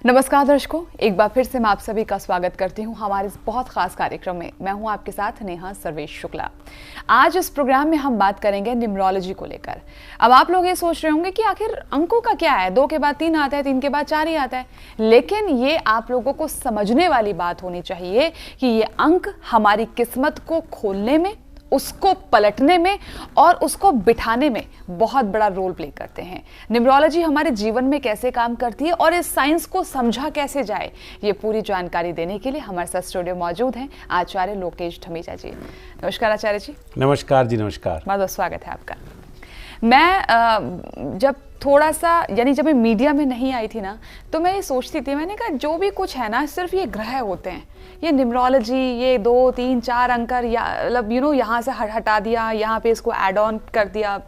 नमस्कार दर्शकों, एक बार फिर से मैं आप सभी का स्वागत करती हूं हमारे इस बहुत खास कार्यक्रम में। मैं हूं आपके साथ नेहा सर्वेश शुक्ला। आज इस प्रोग्राम में हम बात करेंगे न्यूमरोलॉजी को लेकर। अब आप लोग ये सोच रहे होंगे कि आखिर अंकों का क्या है, 2 के बाद 3 आता है, 3 के बाद 4 ही आता है। लेकिन ये आप लोगों को समझने वाली बात होनी चाहिए कि ये अंक हमारी किस्मत को खोलने में, उसको पलटने में और उसको बिठाने में बहुत बड़ा रोल प्ले करते हैं। न्यूमरोलॉजी हमारे जीवन में कैसे काम करती है और इस साइंस को समझा कैसे जाए, ये पूरी जानकारी देने के लिए हमारे साथ स्टूडियो मौजूद हैं आचार्य लोकेश धमीजा जी। नमस्कार आचार्य जी। नमस्कार जी। नमस्कार। बहुत बहुत स्वागत है आपका। मैं जब थोड़ा सा जब मैं मीडिया में नहीं आई थी ना, तो मैं ये सोचती थी, मैंने कहा जो भी कुछ है ना सिर्फ ये ग्रह होते हैं। ये न्यूमरोलॉजी, ये 2, 3, 4 अंकर या मतलब यहाँ से हटा दिया, यहाँ पे इसको ऐड ऑन कर दिया,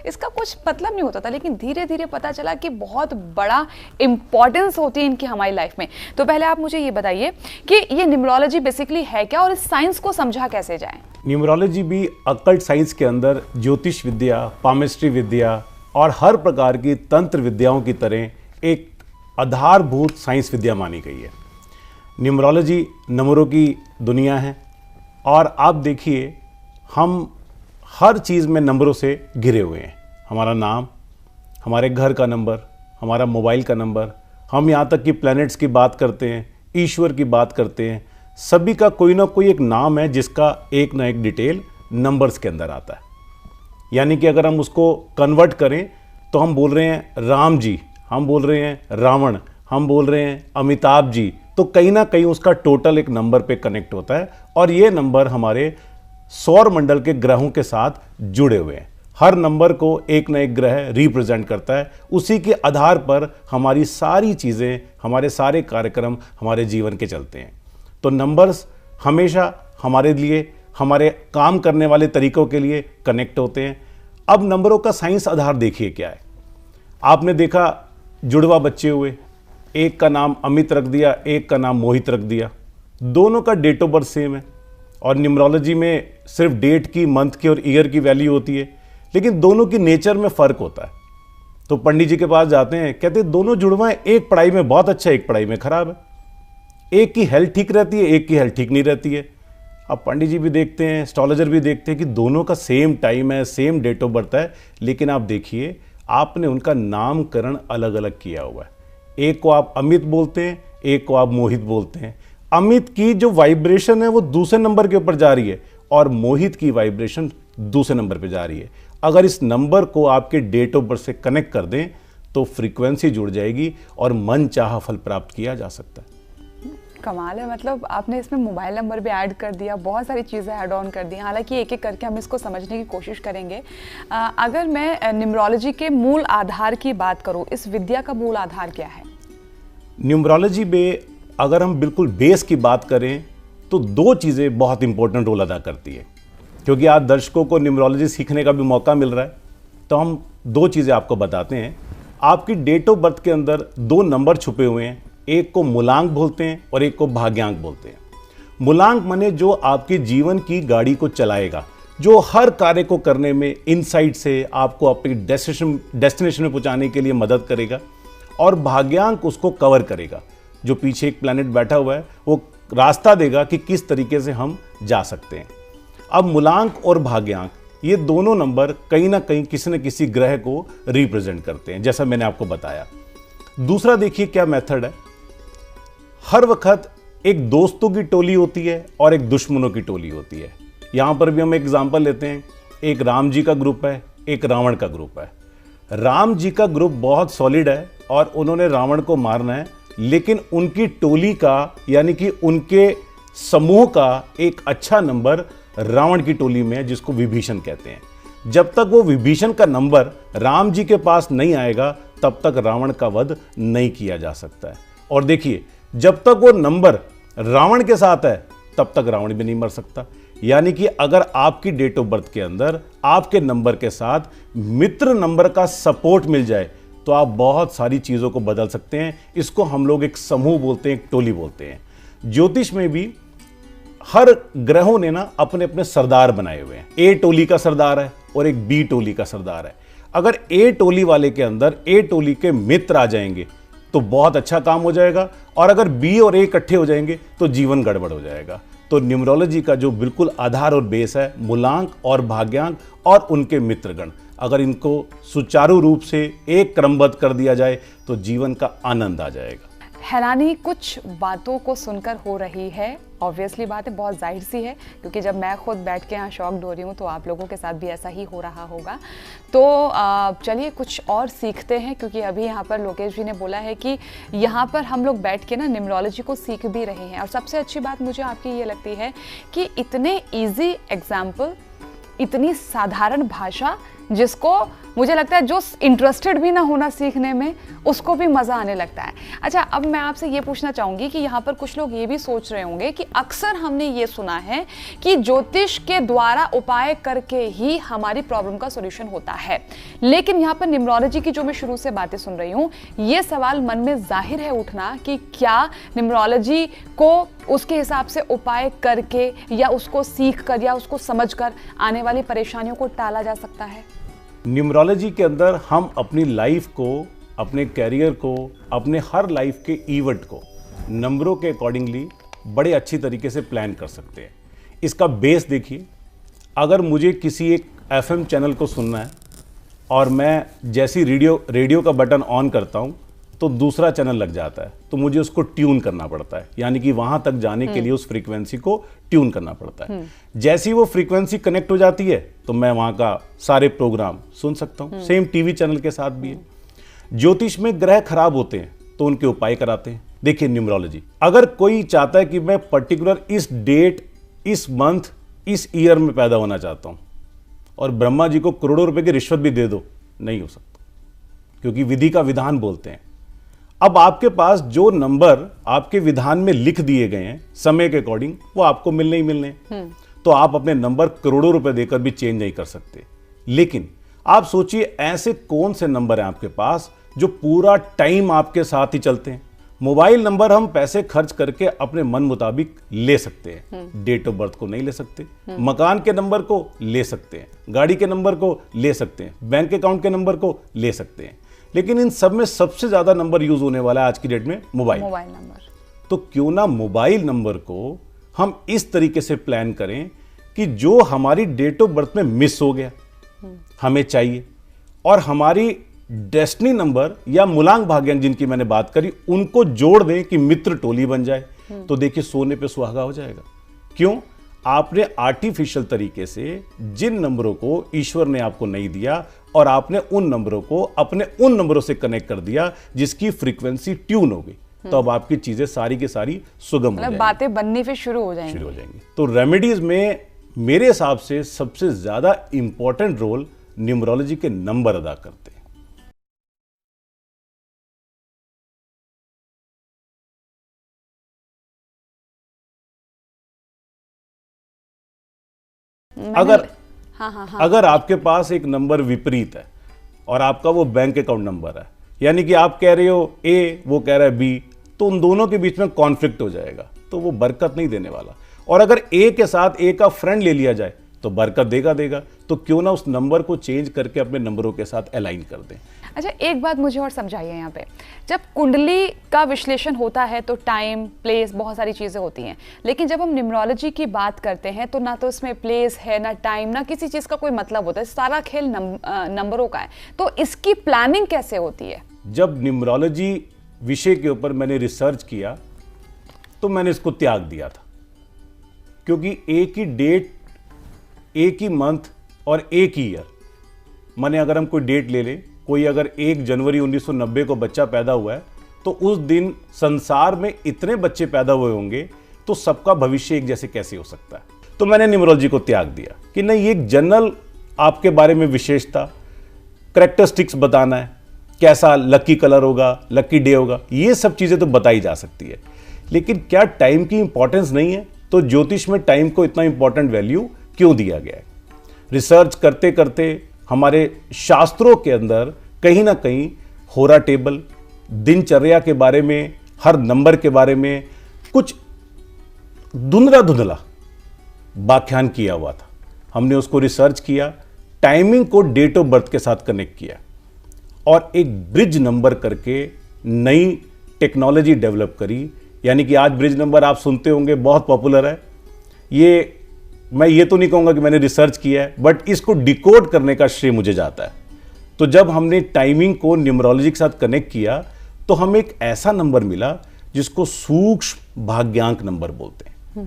इसका कुछ मतलब नहीं होता था। लेकिन धीरे धीरे पता चला कि बहुत बड़ा इंपॉर्टेंस होती है इनकी हमारी लाइफ में। तो पहले आप मुझे ये बताइए कि ये न्यूमरोलॉजी बेसिकली है क्या और इस साइंस को समझा कैसे जाए। न्यूमरोलॉजी भी अकल्ट साइंस के अंदर ज्योतिष विद्या, पामिस्ट्री विद्या और हर प्रकार की तंत्र विद्याओं की तरह एक आधारभूत साइंस विद्या मानी गई है। न्यूमरोलॉजी नंबरों की दुनिया है और आप देखिए हम हर चीज़ में नंबरों से घिरे हुए हैं। हमारा नाम, हमारे घर का नंबर, हमारा मोबाइल का नंबर, हम यहाँ तक कि प्लैनेट्स की बात करते हैं, ईश्वर की बात करते हैं, सभी का कोई ना कोई एक नाम है जिसका एक ना एक डिटेल नंबर्स के अंदर आता है। यानी कि अगर हम उसको कन्वर्ट करें तो हम बोल रहे हैं राम जी, हम बोल रहे हैं रावण, हम बोल रहे हैं अमिताभ जी, तो कहीं ना कहीं उसका टोटल एक नंबर पे कनेक्ट होता है और ये नंबर हमारे सौर मंडल के ग्रहों के साथ जुड़े हुए हैं। हर नंबर को एक ना एक ग्रह रिप्रेजेंट करता है। उसी के आधार पर हमारी सारी चीज़ें, हमारे सारे कार्यक्रम हमारे जीवन के चलते हैं। तो नंबर्स हमेशा हमारे लिए, हमारे काम करने वाले तरीकों के लिए कनेक्ट होते हैं। अब नंबरों का साइंस आधार देखिए क्या है। आपने देखा जुड़वा बच्चे हुए, एक का नाम अमित रख दिया, एक का नाम मोहित रख दिया, दोनों का डेट ऑफ बर्थ सेम है। और न्यूमरोलॉजी में सिर्फ डेट की, मंथ की और ईयर की वैल्यू होती है, लेकिन दोनों की नेचर में फ़र्क होता है। तो पंडित जी के पास जाते हैं, कहते हैं दोनों जुड़वा हैं, एक पढ़ाई में बहुत अच्छा है, एक पढ़ाई में खराब है। एक की हेल्थ ठीक रहती है, एक की हेल्थ ठीक नहीं रहती है। अब पंडित जी भी देखते हैं, एस्ट्रोलॉजर भी देखते हैं कि दोनों का सेम टाइम है, सेम डेट ऑफ बर्थ है, लेकिन आप देखिए आपने उनका नामकरण अलग अलग किया हुआ है। एक को आप अमित बोलते हैं, एक को आप मोहित बोलते हैं। अमित की जो वाइब्रेशन है वो दूसरे नंबर के ऊपर जा रही है और मोहित की वाइब्रेशन दूसरे नंबर पे जा रही है। अगर इस नंबर को आपके डेट ऑफ बर्थ से कनेक्ट कर दें तो फ्रीक्वेंसी जुड़ जाएगी और मन चाहा फल प्राप्त किया जा सकता है। कमाल है, मतलब आपने इसमें मोबाइल नंबर भी ऐड कर दिया, बहुत सारी चीज़ें ऐड ऑन कर दी। हालांकि एक एक करके हम इसको समझने की कोशिश करेंगे। अगर मैं न्यूमरोलॉजी के मूल आधार की बात करूं, इस विद्या का मूल आधार क्या है? न्यूमरोलॉजी में अगर हम बिल्कुल बेस की बात करें तो 2 चीज़ें बहुत इंपॉर्टेंट रोल अदा करती है। क्योंकि आज दर्शकों को न्यूमरोलॉजी सीखने का भी मौका मिल रहा है, तो हम 2 चीज़ें आपको बताते हैं। आपकी डेट ऑफ बर्थ के अंदर 2 नंबर छुपे हुए हैं, एक को मूलांक बोलते हैं और एक को भाग्यांक बोलते हैं। मूलांक माने जो आपके जीवन की गाड़ी को चलाएगा, जो हर कार्य को करने में इनसाइट से आपको अपनी डेस्टिनेशन में पहुंचाने के लिए मदद करेगा, और भाग्यांक उसको कवर करेगा। जो पीछे एक प्लैनेट बैठा हुआ है वो रास्ता देगा कि किस तरीके से हम जा सकते हैं। अब मूलांक और भाग्यांक ये दोनों नंबर कहीं ना कहीं किसी न किसी ग्रह को रिप्रेजेंट करते हैं, जैसा मैंने आपको बताया। दूसरा देखिए क्या मेथड है। हर वक्त एक दोस्तों की टोली होती है और एक दुश्मनों की टोली होती है। यहाँ पर भी हम एग्जाम्पल लेते हैं, एक राम जी का ग्रुप है, एक रावण का ग्रुप है। राम जी का ग्रुप बहुत सॉलिड है और उन्होंने रावण को मारना है, लेकिन उनकी टोली का यानी कि उनके समूह का एक अच्छा नंबर रावण की टोली में है, जिसको विभीषण कहते हैं। जब तक वो विभीषण का नंबर राम जी के पास नहीं आएगा तब तक रावण का वध नहीं किया जा सकता है। और देखिए जब तक वो नंबर रावण के साथ है तब तक रावण भी नहीं मर सकता। यानी कि अगर आपकी डेट ऑफ बर्थ के अंदर आपके नंबर के साथ मित्र नंबर का सपोर्ट मिल जाए तो आप बहुत सारी चीज़ों को बदल सकते हैं। इसको हम लोग एक समूह बोलते हैं, एक टोली बोलते हैं। ज्योतिष में भी हर ग्रहों ने ना अपने अपने सरदार बनाए हुए हैं। ए टोली का सरदार है और एक बी टोली का सरदार है। अगर ए टोली वाले के अंदर ए टोली के मित्र आ जाएंगे तो बहुत अच्छा काम हो जाएगा, और अगर बी और ए इकट्ठे हो जाएंगे तो जीवन गड़बड़ हो जाएगा। तो न्यूमरोलॉजी का जो बिल्कुल आधार और बेस है, मूलांक और भाग्यांक और उनके मित्रगण, अगर इनको सुचारू रूप से एक क्रमबद्ध कर दिया जाए तो जीवन का आनंद आ जाएगा। हैरानी कुछ बातों को सुनकर हो रही है। ऑब्वियसली बात है, बहुत जाहिर सी है, क्योंकि जब मैं खुद बैठ के यहाँ शॉक्ड हो रही हूँ तो आप लोगों के साथ भी ऐसा ही हो रहा होगा। तो चलिए कुछ और सीखते हैं, क्योंकि अभी यहाँ पर लोकेश जी ने बोला है कि यहाँ पर हम लोग बैठ के ना न्यूमरोलॉजी को सीख भी रहे हैं। और सबसे अच्छी बात मुझे आपकी ये लगती है कि इतने ईजी एग्जाम्पल, इतनी साधारण भाषा, जिसको मुझे लगता है जो इंटरेस्टेड भी ना होना सीखने में, उसको भी मज़ा आने लगता है। अच्छा, अब मैं आपसे ये पूछना चाहूँगी कि यहाँ पर कुछ लोग ये भी सोच रहे होंगे कि अक्सर हमने ये सुना है कि ज्योतिष के द्वारा उपाय करके ही हमारी प्रॉब्लम का सॉल्यूशन होता है, लेकिन यहाँ पर न्यूमरोलॉजी की जो मैं शुरू से बातें सुन रही हूँ, ये सवाल मन में जाहिर है उठना कि क्या न्यूमरोलॉजी को उसके हिसाब से उपाय करके या उसको सीख कर या उसको समझ कर आने वाली परेशानियों को टाला जा सकता है? न्यूमरोलॉजी के अंदर हम अपनी लाइफ को, अपने कैरियर को, अपने हर लाइफ के इवेंट को नंबरों के अकॉर्डिंगली बड़े अच्छी तरीके से प्लान कर सकते हैं। इसका बेस देखिए, अगर मुझे किसी एक एफएम चैनल को सुनना है और मैं जैसी रेडियो का बटन ऑन करता हूं तो दूसरा चैनल लग जाता है, तो मुझे उसको ट्यून करना पड़ता है, यानी कि वहां तक जाने के लिए उस फ्रीक्वेंसी को ट्यून करना पड़ता है। जैसी वो फ्रीक्वेंसी कनेक्ट हो जाती है तो मैं वहां का सारे प्रोग्राम सुन सकता हूं। सेम टीवी चैनल के साथ भी है। ज्योतिष में ग्रह खराब होते हैं तो उनके उपाय कराते हैं। देखिए न्यूमरोलॉजी, अगर कोई चाहता है कि मैं पर्टिकुलर इस डेट, इस मंथ, इस ईयर में पैदा होना चाहता हूं और ब्रह्मा जी को करोड़ों रुपए की रिश्वत भी दे दो, नहीं हो सकता, क्योंकि विधि का विधान बोलते हैं। अब आपके पास जो नंबर आपके विधान में लिख दिए गए हैं समय के अकॉर्डिंग, वो आपको मिलने ही मिलने। तो आप अपने नंबर करोड़ों रुपए देकर भी चेंज नहीं कर सकते। लेकिन आप सोचिए, ऐसे कौन से नंबर हैं आपके पास जो पूरा टाइम आपके साथ ही चलते हैं? मोबाइल नंबर हम पैसे खर्च करके अपने मन मुताबिक ले सकते हैं, डेट ऑफ बर्थ को नहीं ले सकते। मकान के नंबर को ले सकते हैं, गाड़ी के नंबर को ले सकते हैं, बैंक अकाउंट के नंबर को ले सकते हैं, लेकिन इन सब में सबसे ज्यादा नंबर यूज होने वाला है आज की डेट में मोबाइल नंबर। तो क्यों ना मोबाइल नंबर को हम इस तरीके से प्लान करें कि जो हमारी डेट ऑफ बर्थ में मिस हो गया, हमें चाहिए, और हमारी डेस्टिनी नंबर या मूलांक भाग्यांक जिनकी मैंने बात करी, उनको जोड़ दें कि मित्र टोली बन जाए। तो देखिए सोने पे सुहागा हो जाएगा। क्यों? आपने आर्टिफिशियल तरीके से जिन नंबरों को ईश्वर ने आपको नहीं दिया, और आपने उन नंबरों को अपने उन नंबरों से कनेक्ट कर दिया जिसकी फ्रीक्वेंसी ट्यून हो गई, तो अब आपकी चीजें सारी की सारी सुगम हो जाएंगी, बातें बननी फिर शुरू हो जाएंगी। तो रेमेडीज में मेरे हिसाब से सबसे ज्यादा इंपॉर्टेंट रोल न्यूमरोलॉजी के नंबर अदा करते हैं। अगर आपके पास एक नंबर विपरीत है और आपका वो बैंक अकाउंट नंबर है, यानी कि आप कह रहे हो ए, वो कह रहा है बी, तो उन दोनों के बीच में कॉन्फ्लिक्ट हो जाएगा, तो वो बरकत नहीं देने वाला। और अगर ए के साथ ए का फ्रेंड ले लिया जाए तो बरकत देगा। तो क्यों ना उस नंबर को चेंज करके अपने नंबरों के साथ अलाइन कर दें। अच्छा, एक बात मुझे और समझाइए यहाँ पे, जब कुंडली का विश्लेषण होता है तो टाइम, प्लेस, बहुत सारी चीज़ें होती हैं, लेकिन जब हम न्यूमरोलॉजी की बात करते हैं तो ना तो इसमें प्लेस है, ना टाइम, ना किसी चीज़ का कोई मतलब होता है, सारा खेल नंबरों का है। तो इसकी प्लानिंग कैसे होती है? जब न्यूमरोलॉजी विषय के ऊपर मैंने रिसर्च किया तो मैंने इसको त्याग दिया था, क्योंकि एक ही डेट, एक ही मंथ और एक ही ईयर, माने अगर हम कोई डेट ले लें, कोई अगर 1 जनवरी 1990 को बच्चा पैदा हुआ है तो उस दिन संसार में इतने बच्चे पैदा हुए होंगे, तो सबका भविष्य एक जैसे कैसे हो सकता है? तो मैंने न्यूमरोलॉजी को त्याग दिया कि नहीं, एक जनरल आपके बारे में विशेषता, कैरेक्टरिस्टिक्स बताना है, कैसा लकी कलर होगा, लकी डे होगा, ये सब चीजें तो बताई जा सकती है, लेकिन क्या टाइम की इंपॉर्टेंस नहीं है? तो ज्योतिष में टाइम को इतना इंपॉर्टेंट वैल्यू क्यों दिया गया है? रिसर्च करते करते हमारे शास्त्रों के अंदर कहीं ना कहीं होरा टेबल, दिनचर्या के बारे में, हर नंबर के बारे में कुछ धुंधला व्याख्यान किया हुआ था। हमने उसको रिसर्च किया, टाइमिंग को डेट ऑफ बर्थ के साथ कनेक्ट किया और एक ब्रिज नंबर करके नई टेक्नोलॉजी डेवलप करी, यानी कि आज ब्रिज नंबर आप सुनते होंगे, बहुत पॉपुलर है। ये मैं ये तो नहीं कहूँगा कि मैंने रिसर्च किया है, बट इसको डिकोड करने का श्रेय मुझे जाता है। तो जब हमने टाइमिंग को न्यूमरोलॉजी के साथ कनेक्ट किया तो हमें एक ऐसा नंबर मिला जिसको सूक्ष्म भाग्यांक नंबर बोलते हैं।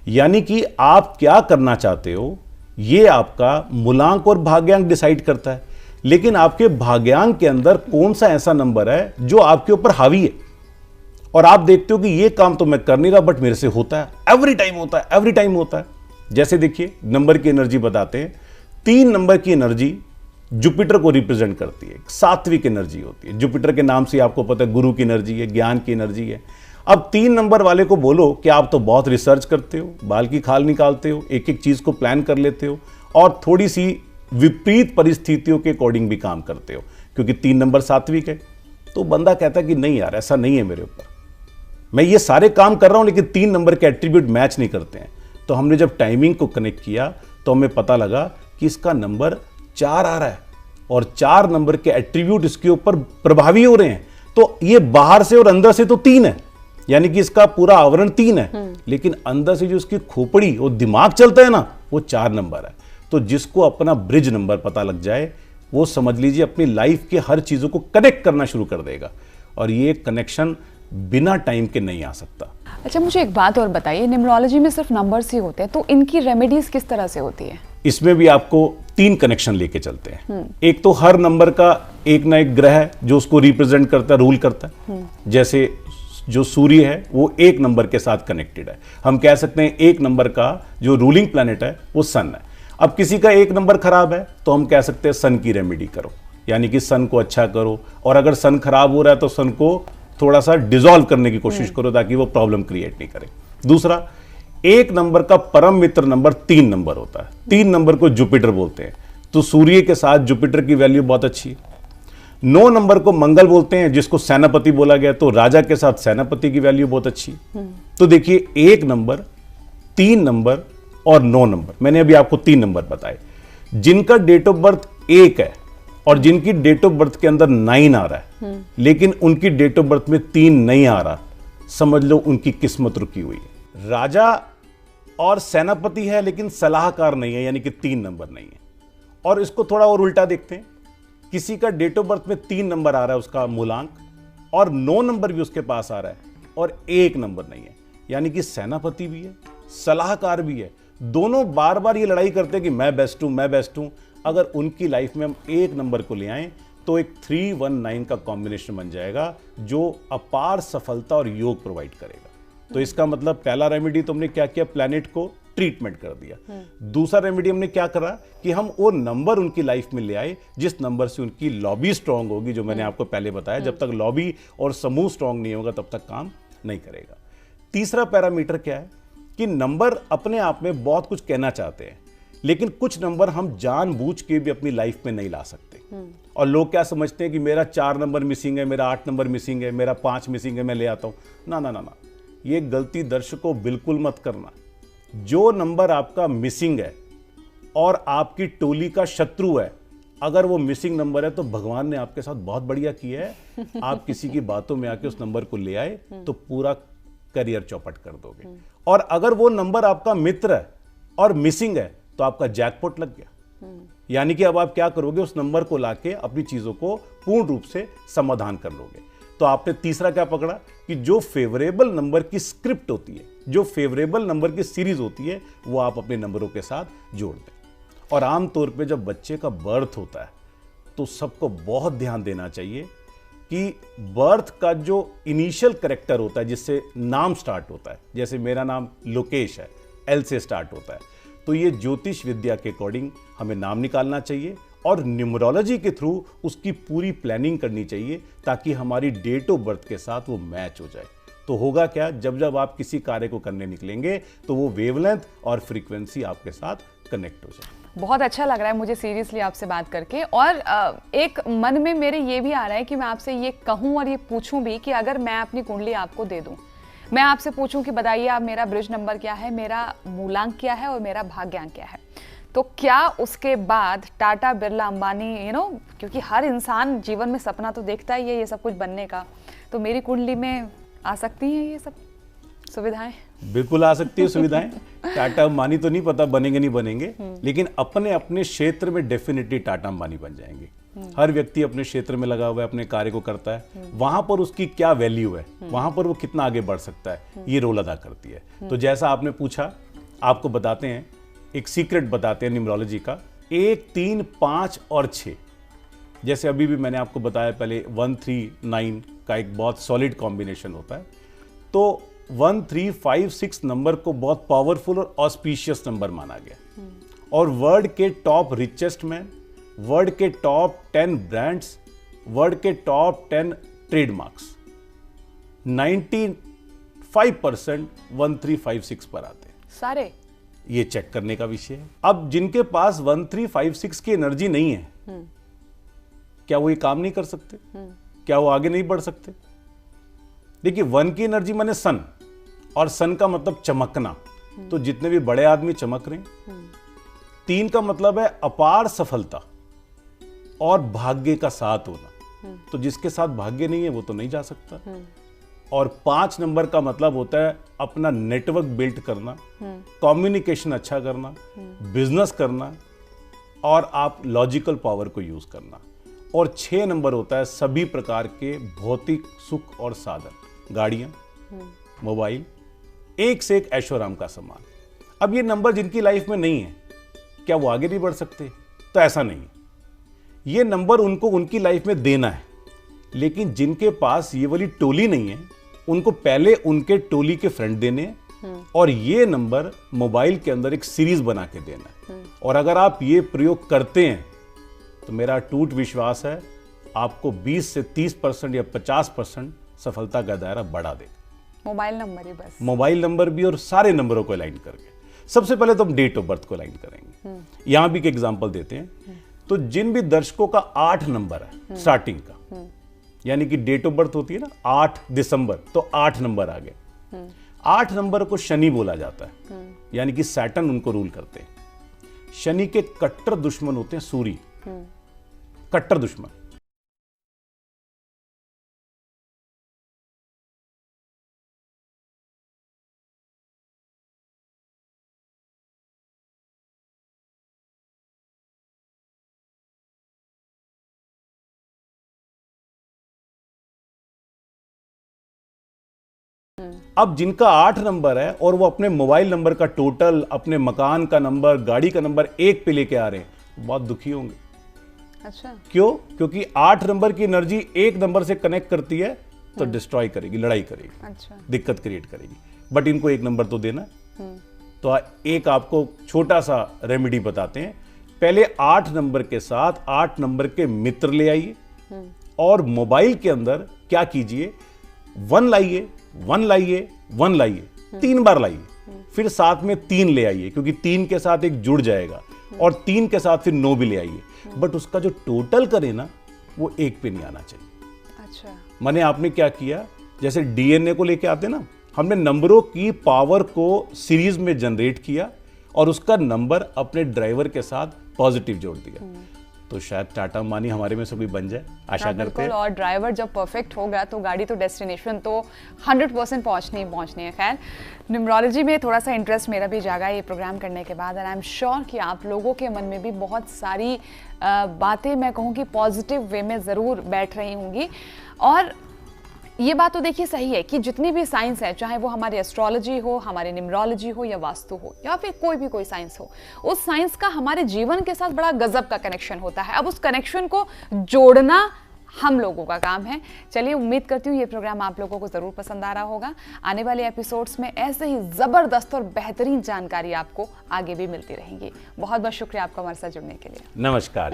यानी कि आप क्या करना चाहते हो ये आपका मूलांक और भाग्यांक डिसाइड करता है, लेकिन आपके भाग्यांक के अंदर कौन सा ऐसा नंबर है जो आपके ऊपर हावी है और आप देखते हो कि ये काम तो मैं कर नहीं रहा बट मेरे से होता है, एवरी टाइम होता है, एवरी टाइम होता है। जैसे देखिए नंबर की एनर्जी बताते हैं। 3 नंबर की एनर्जी जुपिटर को रिप्रेजेंट करती है, सात्विक एनर्जी होती है। जुपिटर के नाम से आपको पता है गुरु की एनर्जी है, ज्ञान की एनर्जी है। अब 3 नंबर वाले को बोलो कि आप तो बहुत रिसर्च करते हो, बाल की खाल निकालते हो, एक एक चीज को प्लान कर लेते हो और थोड़ी सी विपरीत परिस्थितियों के अकॉर्डिंग भी काम करते हो, क्योंकि 3 नंबर सात्विक है। तो बंदा कहता है कि नहीं यार ऐसा नहीं है मेरे ऊपर, मैं ये सारे काम कर रहा हूं लेकिन 3 नंबर के एट्रीब्यूट मैच नहीं करते हैं। तो हमने जब टाइमिंग को कनेक्ट किया तो हमें पता लगा कि इसका नंबर 4 आ रहा है और 4 नंबर के एट्रीब्यूट इसके ऊपर प्रभावी हो रहे हैं। तो ये बाहर से और अंदर से तो 3 है, यानी कि इसका पूरा आवरण 3 है, लेकिन अंदर से जो उसकी खोपड़ी और दिमाग चलता है ना वो 4 नंबर है। तो जिसको अपना ब्रिज नंबर पता लग जाए वो समझ लीजिए अपनी लाइफ के हर चीजों को कनेक्ट करना शुरू कर देगा, और ये कनेक्शन बिना टाइम के नहीं आ सकता। अच्छा, मुझे एक बात और बताइए, न्यूमरोलॉजी में सिर्फ नंबर्स ही होते हैं, तो इनकी रेमेडीज किस तरह से होती है? इसमें भी आपको 3 कनेक्शन लेके चलते हैं। एक तो हर नंबर का एक ना एक ग्रह है जो उसको रिप्रेजेंट करता है, रूल करता है। जैसे जो सूर्य है वो 1 नंबर के साथ कनेक्टेड है। हम कह सकते हैं 1 नंबर का जो रूलिंग प्लैनेट है वो सन है। अब किसी का 1 नंबर खराब है तो हम कह सकते हैं सन की रेमेडी करो, यानी कि सन को अच्छा करो, और अगर सन खराब हो रहा है तो सन को थोड़ा सा डिसॉल्व करने की कोशिश करो ताकि वो प्रॉब्लम क्रिएट नहीं करे। दूसरा, 1 नंबर का परम मित्र नंबर 3 नंबर होता है। 3 नंबर को जुपिटर बोलते हैं, तो सूर्य के साथ जुपिटर की वैल्यू बहुत अच्छी है। 9 नंबर को मंगल बोलते हैं जिसको सेनापति बोला गया, तो राजा के साथ सेनापति की वैल्यू बहुत अच्छी। तो देखिए 1 नंबर, 3 नंबर और 9 नंबर, मैंने अभी आपको 3 नंबर बताए। जिनका डेट ऑफ बर्थ 1 है और जिनकी डेट ऑफ बर्थ के अंदर 9 आ रहा है लेकिन उनकी डेट ऑफ बर्थ में 3 नहीं आ रहा, समझ लो उनकी किस्मत रुकी हुई है। राजा और सेनापति है लेकिन सलाहकार नहीं है, यानी कि 3 नंबर नहीं है। और इसको थोड़ा और उल्टा देखते हैं, किसी का डेट ऑफ बर्थ में 3 नंबर आ रहा है उसका मूलांक, और 9 नंबर भी उसके पास आ रहा है और 1 नंबर नहीं है, यानी कि सेनापति भी है, सलाहकार भी है। दोनों बार बार ये लड़ाई करते हैं कि मैं बेस्ट हूं, मैं बेस्ट हूं। अगर उनकी लाइफ में हम 1 नंबर को ले आए तो एक 319 का कॉम्बिनेशन बन जाएगा जो अपार सफलता और योग प्रोवाइड करेगा। तो इसका मतलब पहला रेमेडी तो हमने क्या किया, प्लैनेट को ट्रीटमेंट कर दिया। दूसरा रेमेडी हमने क्या करा कि हम वो नंबर उनकी लाइफ में ले आए जिस नंबर से उनकी लॉबी स्ट्रांग होगी, जो मैंने आपको पहले बताया, जब तक लॉबी और समूह स्ट्रांग नहीं होगा तब तक काम नहीं करेगा। तीसरा पैरामीटर क्या है कि नंबर अपने आप में बहुत कुछ कहना चाहते हैं, लेकिन कुछ नंबर हम जानबूझ के भी अपनी लाइफ में नहीं ला सकते। और लोग क्या समझते हैं कि मेरा 4 नंबर मिसिंग है, मेरा 8 नंबर मिसिंग है, मेरा 5 मिसिंग है, मैं ले आता हूं। ना ना ना ना, ये गलती दर्शकों बिल्कुल मत करना। जो नंबर आपका मिसिंग है और आपकी टोली का शत्रु है, अगर वो मिसिंग नंबर है तो भगवान ने आपके साथ बहुत बढ़िया किया है। आप किसी की बातों में आके उस नंबर को ले आए तो पूरा करियर चौपट कर दोगे। और अगर वो नंबर आपका मित्र है और मिसिंग है तो आपका जैकपॉट लग गया। यानी कि अब आप क्या करोगे, उस नंबर को लाके अपनी चीजों को पूर्ण रूप से समाधान कर लोगे। तो आपने तीसरा क्या पकड़ा कि जो फेवरेबल नंबर की स्क्रिप्ट होती है, जो फेवरेबल नंबर की सीरीज होती है, वो आप अपने नंबरों के साथ जोड़ दें। और आमतौर पे जब बच्चे का बर्थ होता है तो सबको बहुत ध्यान देना चाहिए कि बर्थ का जो इनिशियल कैरेक्टर होता है जिससे नाम स्टार्ट होता है, जैसे मेरा नाम लोकेश है, एल से स्टार्ट होता है, तो ये ज्योतिष विद्या के अकॉर्डिंग हमें नाम निकालना चाहिए और न्यूमरोलॉजी के थ्रू उसकी पूरी प्लानिंग करनी चाहिए ताकि हमारी डेट ऑफ बर्थ के साथ वो मैच हो जाए। तो होगा क्या, जब जब आप किसी कार्य को करने निकलेंगे तो वो वेवलेंथ और फ्रीक्वेंसी आपके साथ कनेक्ट हो जाए। बहुत अच्छा लग रहा है मुझे सीरियसली आपसे बात करके, और एक मन में मेरे ये भी आ रहा है कि मैं आपसे ये कहूँ और ये पूछूं भी कि अगर मैं अपनी कुंडली आपको दे दूं, मैं आपसे पूछूं कि बताइए आप मेरा ब्रिज नंबर क्या है, मेरा मूलांक क्या है और मेरा भाग्यांक क्या है, तो क्या उसके बाद टाटा बिरला अंबानी क्योंकि हर इंसान जीवन में सपना तो देखता ही है ये सब कुछ बनने का, तो मेरी कुंडली में आ सकती हैं ये सब सुविधाएं? बिल्कुल आ सकती है सुविधाएं। टाटा अंबानी तो नहीं पता बनेंगे नहीं बनेंगे, लेकिन अपने अपने क्षेत्र में डेफिनेटली टाटा अंबानी बन जाएंगे। हर व्यक्ति अपने क्षेत्र में लगा हुआ है, अपने कार्य को करता है, वहां पर उसकी क्या वैल्यू है, वहां पर वो कितना आगे बढ़ सकता है, ये रोल अदा करती है। तो जैसा आपने पूछा, आपको बताते हैं, एक सीक्रेट बताते हैं न्यूमरोलॉजी का। 1, 3, 5 और 6, जैसे अभी भी मैंने आपको बताया पहले 1, 3, 9 का एक बहुत सॉलिड कॉम्बिनेशन होता है। तो 1, 3, 5, 6 नंबर को बहुत पावरफुल और ऑस्पिशियस नंबर माना गया, और वर्ल्ड के टॉप रिचेस्ट मैन, वर्ल्ड के टॉप 10 ब्रांड्स, वर्ल्ड के टॉप 10 ट्रेडमार्क्स 95% 1, 3, 5, 6 पर आते हैं सारे। ये चेक करने का विषय है। अब जिनके पास 1, 3, 5, 6 की एनर्जी नहीं है, क्या वो ये काम नहीं कर सकते? क्या वो आगे नहीं बढ़ सकते? देखिए, 1 की एनर्जी माने सन, और सन का मतलब चमकना, तो जितने भी बड़े आदमी चमक रहे हैं। 3 का मतलब है अपार सफलता और भाग्य का साथ होना, तो जिसके साथ भाग्य नहीं है वो तो नहीं जा सकता। और 5 नंबर का मतलब होता है अपना नेटवर्क बिल्ड करना, कम्युनिकेशन अच्छा करना, बिजनेस करना, और आप लॉजिकल पावर को यूज करना। और 6 नंबर होता है सभी प्रकार के भौतिक सुख और साधन, गाड़ियां, मोबाइल, एक से एक ऐशोआराम का सामान। अब ये नंबर जिनकी लाइफ में नहीं है, क्या वो आगे नहीं बढ़ सकते? तो ऐसा नहीं है। ये नंबर उनको उनकी लाइफ में देना है, लेकिन जिनके पास ये वाली टोली नहीं है, उनको पहले उनके टोली के फ्रेंड देने हैं, और ये नंबर मोबाइल के अंदर एक सीरीज बना के देना है। और अगर आप ये प्रयोग करते हैं तो मेरा टूट विश्वास है आपको 20 से 30% या 50% सफलता का दायरा बढ़ा देगा। मोबाइल नंबर ही बस? मोबाइल नंबर भी, और सारे नंबरों को अलाइन करके। सबसे पहले तो हम डेट ऑफ बर्थ को अलाइन करेंगे। यहां भी एक एग्जांपल देते हैं। तो जिन भी दर्शकों का 8 नंबर है स्टार्टिंग का, यानी कि डेट ऑफ बर्थ होती है ना 8 दिसंबर, तो 8 नंबर आ गए। 8 नंबर को शनि बोला जाता है, यानी कि सैटर्न उनको रूल करते हैं। शनि के कट्टर दुश्मन होते हैं सूर्य, कट्टर दुश्मन। अब जिनका 8 नंबर है और वो अपने मोबाइल नंबर का टोटल, अपने मकान का नंबर, गाड़ी का नंबर 1 पे लेके आ रहे हैं, बहुत दुखी होंगे। अच्छा, क्यों? क्योंकि 8 नंबर की एनर्जी 1 नंबर से कनेक्ट करती है तो डिस्ट्रॉय करेगी, लड़ाई करेगी, अच्छा, दिक्कत क्रिएट करेगी। बट इनको 1 नंबर तो देना। तो एक आपको छोटा सा रेमेडी बताते हैं। पहले 8 नंबर के साथ 8 नंबर के मित्र ले आइए, और मोबाइल के अंदर क्या कीजिए, 1 लाइए, 1 लाइए, 1 लाइए, 3 बार लाइए, फिर साथ में 3 ले आइए, क्योंकि 3 के साथ एक जुड़ जाएगा, और 3 के साथ फिर 9 भी ले आइए। बट उसका जो टोटल करे ना, वो 1 पे नहीं आना चाहिए। अच्छा, माने आपने क्या किया, जैसे डीएनए को लेके आते ना, हमने नंबरों की पावर को सीरीज में जनरेट किया, और उसका नंबर अपने ड्राइवर के साथ पॉजिटिव जोड़ दिया। तो शायद टाटा अंबानी हमारे में से कोई बन जाए, आशा करते हैं। और ड्राइवर जब परफेक्ट होगा तो गाड़ी तो डेस्टिनेशन तो 100% पहुंचनी है। खैर, न्यूमरोलॉजी में थोड़ा सा इंटरेस्ट मेरा भी जागा ये प्रोग्राम करने के बाद, और आई एम श्योर कि आप लोगों के मन में भी बहुत सारी बातें, मैं कहूँ कि पॉजिटिव वे में ज़रूर बैठ रही होंगी। और ये बात तो देखिए सही है कि जितनी भी साइंस है, चाहे वो हमारी एस्ट्रोलॉजी हो, हमारी न्यूमरोलॉजी हो, या वास्तु हो, या फिर कोई साइंस हो, उस साइंस का हमारे जीवन के साथ बड़ा गजब का कनेक्शन होता है। अब उस कनेक्शन को जोड़ना हम लोगों का काम है। चलिए, उम्मीद करती हूँ ये प्रोग्राम आप लोगों को ज़रूर पसंद आ रहा होगा। आने वाले एपिसोड्स में ऐसे ही ज़बरदस्त और बेहतरीन जानकारी आपको आगे भी मिलती रहेंगी। बहुत बहुत शुक्रिया आपका हमारे साथ जुड़ने के लिए। नमस्कार।